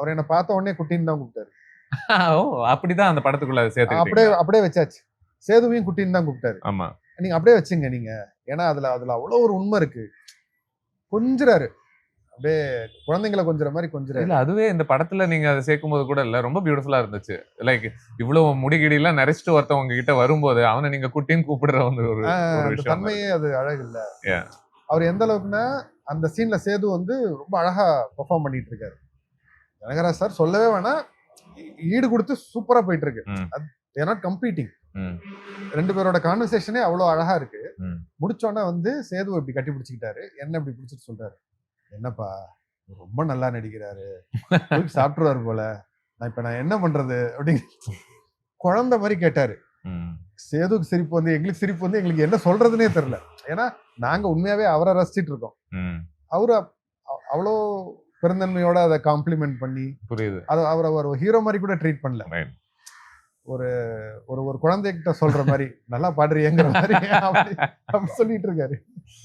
அவர் என்ன பார்த்த உடனே குட்டின்னு தான் கூப்பிட்டாரு. ஓ அப்படிதான் அந்த படத்துக்குள்ள அப்படியே சேர்த்துக்கிட்டீங்க. அப்படியே வச்சாச்சு. சேதுவையும் குட்டின்னு தான் கூப்பிட்டாரு. ஆமா. நீங்க அப்படியே வச்சுங்க நீங்க. ஏன்னா அதுல அவ்வளவு ஒரு உண்மை இருக்கு. கொஞ்சிறாரு, அப்படியே குழந்தைங்களை கொஞ்சற மாதிரி கொஞ்சிறாரு. இல்ல அதுவே இந்த படத்துல நீங்க அதை சேர்க்கும் போது கூட இல்ல ரொம்ப பியூட்டிஃபுல்லா இருந்துச்சு. லைக் இவ்வளவு முடிகிடி எல்லாம் நரைச்சிட்டு ஒருத்தவங்க கிட்ட வரும்போது அவனை நீங்க குட்டின்னு கூப்பிடுற வந்து ஒரு அந்த விஷயம் தன்மையே அது அழகு இல்ல. Yeah. அவர் எந்த அளவுக்குன்னா அந்த சீன்ல சேது வந்து ரொம்ப அழகா பெர்ஃபார்ம் பண்ணிட்டு இருக்காரு. கனகராஜ் சார் சொல்லவே வேணாம், ஈடு கொடுத்து சூப்பரா போயிட்டு இருக்கு. They are not competing. ரெண்டு பேரோட கான்வர்சேஷனே அவ்வளோ அழகா இருக்கு. முடிச்சோன்னா வந்து சேது இப்படி கட்டி பிடிச்சிக்கிட்டாரு, என்ன இப்படி பிடிச்சிட்டு சொல்றாரு, என்னப்பா ரொம்ப நல்லா நடிக்கிறாரு, சாப்பிட்டுருவாரு போல, நான் என்ன பண்றது அப்படின்னு குழந்தை மாதிரி கேட்டாரு. சேதுக்கு சிரிப்பு வந்து எங்களுக்கு சிரிப்பு வந்து எங்களுக்கு என்ன சொல்றதுன்னே தெரியல. ஏன்னா நாங்க உண்மையாவே அவரை ரசிச்சிட்டு இருக்கோம். அவரு அவ்வளோ பெருந்தன்மையோட அதை காம்ப்ளிமெண்ட் பண்ணி புரியுது, அவர் ஒரு ஹீரோ மாதிரி கூட ட்ரீட் பண்ணல. ஒரு ஒரு குழந்தைகிட்ட சொல்ற மாதிரி நல்லா பாடுறீங்கிற மாதிரி அப்படி சொல்லிட்டு இருக்காரு.